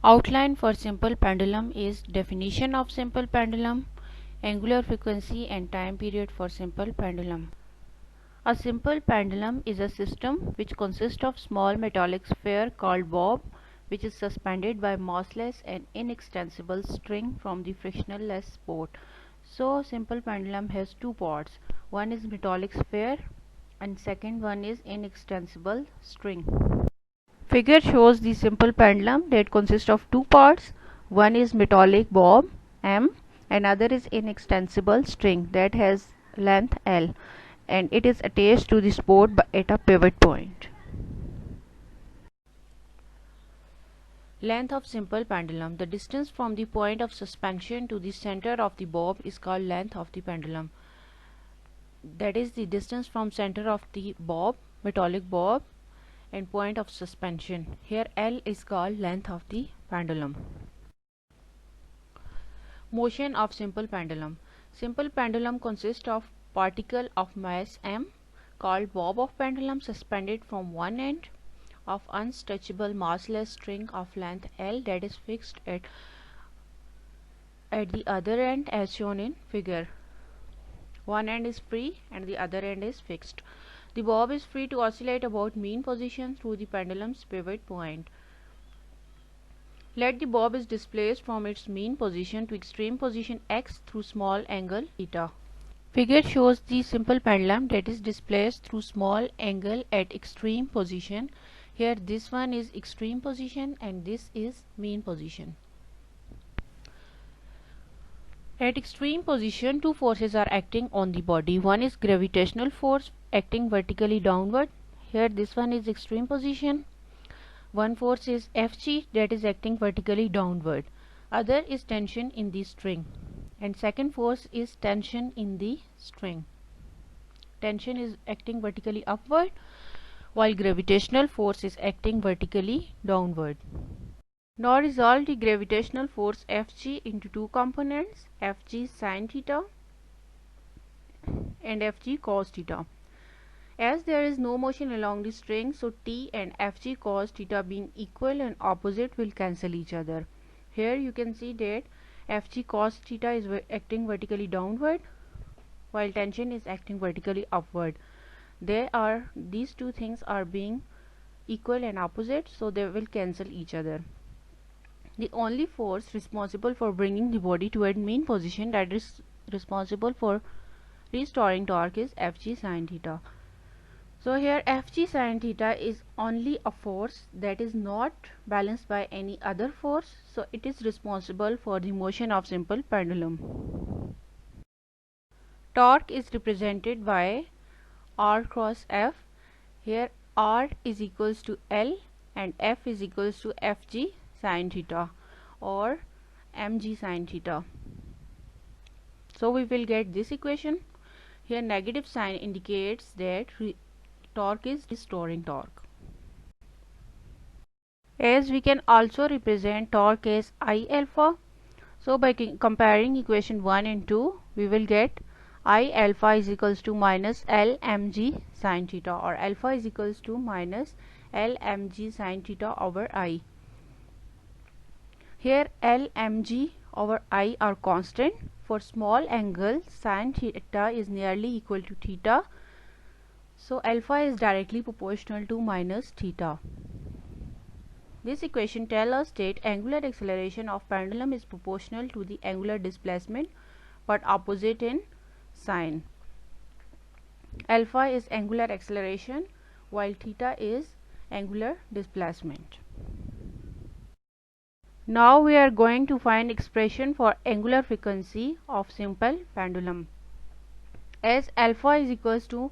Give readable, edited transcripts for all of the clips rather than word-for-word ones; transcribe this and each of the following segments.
Outline for simple pendulum is definition of simple pendulum, angular frequency and time period for simple pendulum. A simple pendulum is a system which consists of small metallic sphere called bob, which is suspended by massless and inextensible string from the frictionless support. So simple pendulum has two parts. One is metallic sphere and second one is inextensible string. Figure shows the simple pendulum that consists of two parts. One is metallic bob M, another is inextensible string that has length L, and it is attached to the support at a pivot point. Length of simple pendulum. The distance from the point of suspension to the center of the bob is called length of the pendulum. That is the distance from center of the bob, metallic bob, and point of suspension. Here L is called length of the pendulum. Motion of simple pendulum. Simple pendulum consists of particle of mass m called bob of pendulum suspended from one end of untouchable massless string of length L that is fixed at the other end as shown in figure. One end is free and the other end is fixed. The bob is free to oscillate about mean position through the pendulum's pivot point. Let the bob is displaced from its mean position to extreme position x through small angle theta. Figure shows the simple pendulum that is displaced through small angle at extreme position. Here this one is extreme position and this is mean position. At extreme position, two forces are acting on the body. One is gravitational force acting vertically downward. Here this one is extreme position. One force is Fg that is acting vertically downward. Other is tension in the string. And second force is tension in the string. Tension is acting vertically upward while gravitational force is acting vertically downward. Now resolve the gravitational force Fg into two components, Fg sin theta and Fg cos theta. As there is no motion along the string, so T and Fg cos theta being equal and opposite will cancel each other. Here you can see that Fg cos theta is acting vertically downward while tension is acting vertically upward. These two things are being equal and opposite, so they will cancel each other. The only force responsible for bringing the body to its mean position, that is responsible for restoring torque, is Fg sin theta. So here Fg sin theta is only a force that is not balanced by any other force, so it is responsible for the motion of simple pendulum. Torque is represented by R cross F. Here R is equals to L and F is equals to Fg sin theta or mg sin theta. So we will get this equation. Here negative sign indicates that torque is restoring torque. As we can also represent torque as I alpha. So by comparing equation 1 and 2, we will get I alpha is equals to minus L mg sin theta, or alpha is equals to minus L mg sin theta over I. Here L mg over I are constant. For small angle, sin theta is nearly equal to theta, so alpha is directly proportional to minus theta. This equation tells us that angular acceleration of pendulum is proportional to the angular displacement but opposite in sign. Alpha is angular acceleration while theta is angular displacement. Now we are going to find expression for angular frequency of simple pendulum. As alpha is equals to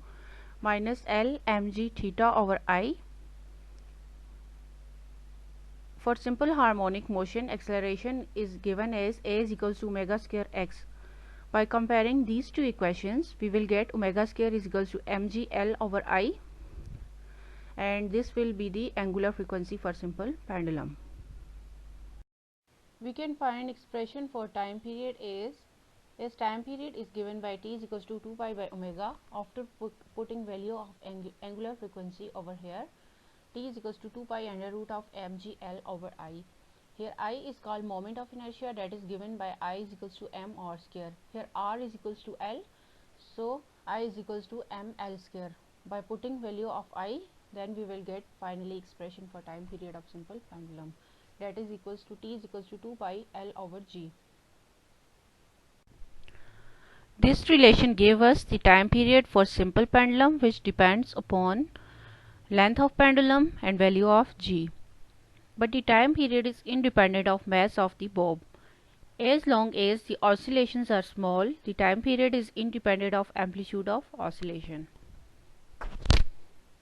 minus L mg theta over I, for simple harmonic motion, acceleration is given as a is equals to omega square x. By comparing these two equations, we will get omega square is equals to mg L over I, and this will be the angular frequency for simple pendulum. We can find expression for time period as time period is given by t is equals to 2 pi by omega. After putting value of angular frequency over here, t is equals to 2 pi under root of mg L over I. Here I is called moment of inertia, that is given by I is equals to m r square. Here r is equals to L, so I is equals to ml square. By putting value of I, then we will get finally expression for time period of simple pendulum, that is equals to T is equals to 2 pi L over G. This relation gave us the time period for simple pendulum, which depends upon length of pendulum and value of G. But the time period is independent of mass of the bob. As long as the oscillations are small, the time period is independent of amplitude of oscillation.